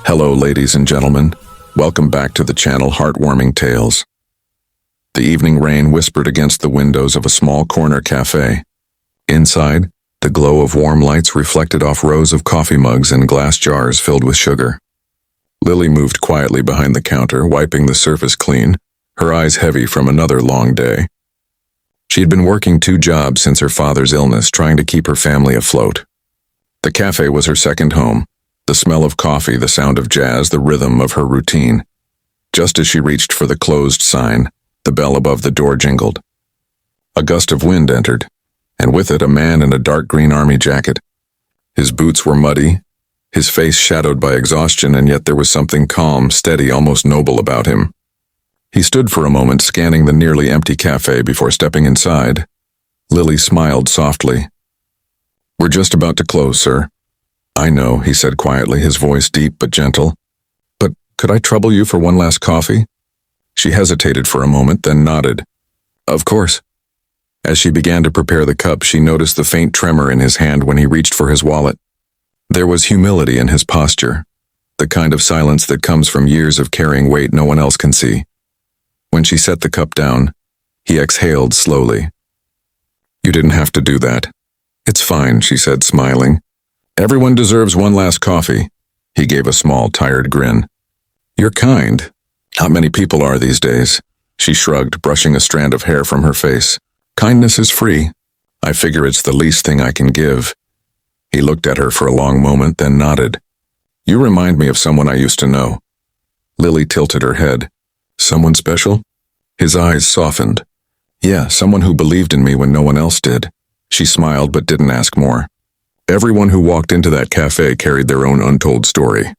Hello, ladies and gentlemen. Welcome back to the channel Heartwarming Tales. The evening rain whispered against the windows of a small corner cafe. Inside, the glow of warm lights reflected off rows of coffee mugs and glass jars filled with sugar. Lily moved quietly behind the counter, wiping the surface clean, her eyes heavy from another long day. She had been working 2 jobs since her father's illness, trying to keep her family afloat. The cafe was her second home, the smell of coffee, the sound of jazz, the rhythm of her routine. Just as she reached for the closed sign, the bell above the door jingled. A gust of wind entered, and with it a man in a dark green army jacket. His boots were muddy, his face shadowed by exhaustion, and yet there was something calm, steady, almost noble about him. He stood for a moment scanning the nearly empty cafe before stepping inside. Lily smiled softly. "We're just about to close, sir." "I know," he said quietly, his voice deep but gentle. "But could I trouble you for one last coffee?" She hesitated for a moment, then nodded. "Of course." As she began to prepare the cup, she noticed the faint tremor in his hand when he reached for his wallet. There was humility in his posture, the kind of silence that comes from years of carrying weight no one else can see. When she set the cup down, he exhaled slowly. "You didn't have to do that." "It's fine," she said, smiling. "Everyone deserves one last coffee." He gave a small, tired grin. "You're kind. Not many people are these days." She shrugged, brushing a strand of hair from her face. "Kindness is free. I figure it's the least thing I can give." He looked at her for a long moment, then nodded. "You remind me of someone I used to know." Lily tilted her head. "Someone special?" His eyes softened. "Yeah, someone who believed in me when no one else did." She smiled but didn't ask more. Everyone who walked into that cafe carried their own untold story.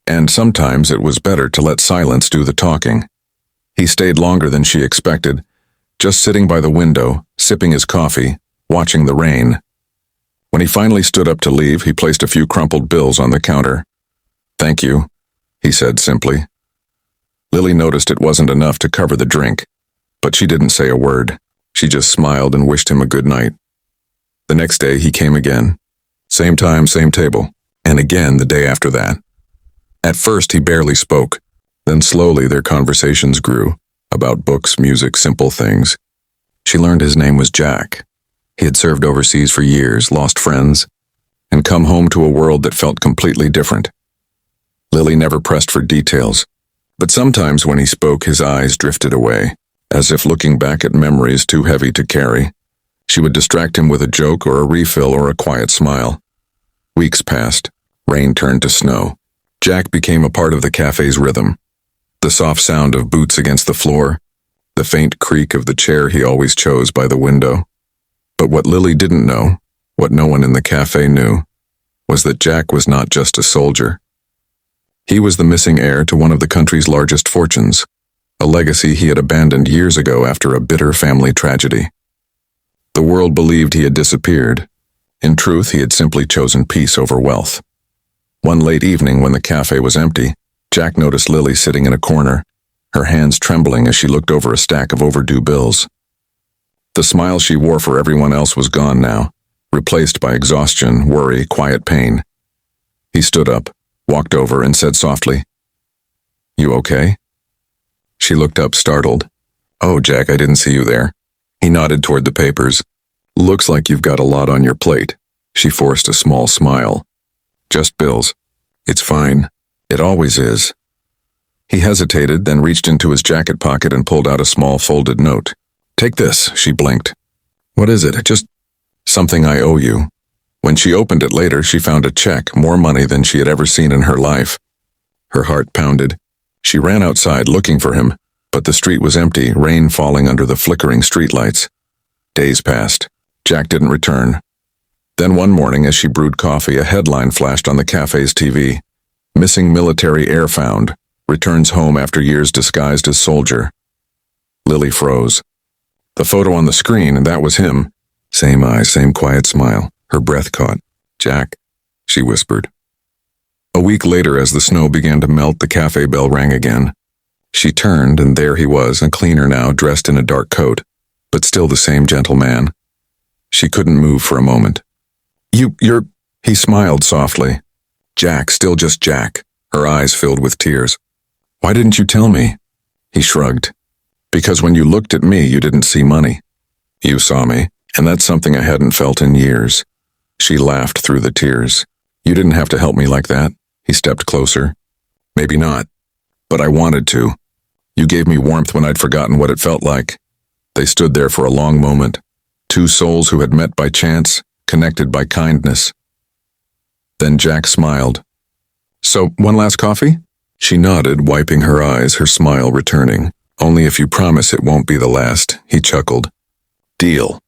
And sometimes it was better to let silence do the talking. He stayed longer than she expected, just sitting by the window, sipping his coffee, watching the rain. When he finally stood up to leave, he placed a few crumpled bills on the counter. "Thank you," he said simply. Lily noticed it wasn't enough to cover the drink, but she didn't say a word. She just smiled and wished him a good night. The next day he came again. Same time, same table, and again the day after that. At first he barely spoke, then slowly their conversations grew, about books, music, simple things. She learned his name was Jack. He had served overseas for years, lost friends, and come home to a world that felt completely different. Lily never pressed for details, but sometimes when he spoke, his eyes drifted away, as if looking back at memories too heavy to carry. She would distract him with a joke or a refill or a quiet smile. Weeks passed. Rain turned to snow. Jack became a part of the cafe's rhythm. The soft sound of boots against the floor, the faint creak of the chair he always chose by the window. But what Lily didn't know, what no one in the cafe knew, was that Jack was not just a soldier. He was the missing heir to one of the country's largest fortunes, a legacy he had abandoned years ago after a bitter family tragedy. The world believed he had disappeared. In truth, he had simply chosen peace over wealth. One late evening when the cafe was empty, Jack noticed Lily sitting in a corner, her hands trembling as she looked over a stack of overdue bills. The smile she wore for everyone else was gone now, replaced by exhaustion, worry, quiet pain. He stood up, walked over, and said softly, "You okay?" She looked up, startled. "Oh, Jack, I didn't see you there." He nodded toward the papers. "Looks like you've got a lot on your plate." She forced a small smile. "Just bills." "It's fine. It always is." He hesitated, then reached into his jacket pocket and pulled out a small folded note. "Take this," she blinked. "What is it?" "Just something I owe you." When she opened it later, she found a check, more money than she had ever seen in her life. Her heart pounded. She ran outside looking for him, but the street was empty, rain falling under the flickering streetlights. Days passed. Jack didn't return. Then one morning, as she brewed coffee, a headline flashed on the cafe's TV. "Missing military heir found. Returns home after years disguised as soldier." Lily froze. The photo on the screen, and that was him. Same eyes, same quiet smile. Her breath caught. "Jack," she whispered. A week later, as the snow began to melt, the cafe bell rang again. She turned, and there he was, a cleaner now, dressed in a dark coat, but still the same gentle man. She couldn't move for a moment. You're... He smiled softly. "Jack, still just Jack. her eyes filled with tears. "Why didn't you tell me?" He shrugged. "Because when you looked at me, you didn't see money. You saw me, and that's something I hadn't felt in years." She laughed through the tears. "You didn't have to help me like that." He stepped closer. "Maybe not, but I wanted to. You gave me warmth when I'd forgotten what it felt like." They stood there for a long moment, two souls who had met by chance, connected by kindness. Then Jack smiled. "So, one last coffee?" She nodded, wiping her eyes, her smile returning. "Only if you promise it won't be the last," he chuckled. "Deal."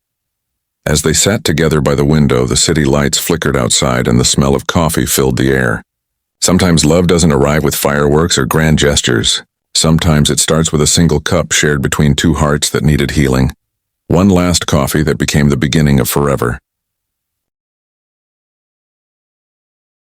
As they sat together by the window, the city lights flickered outside and the smell of coffee filled the air. Sometimes love doesn't arrive with fireworks or grand gestures. Sometimes it starts with a single cup shared between two hearts that needed healing. One last coffee that became the beginning of forever.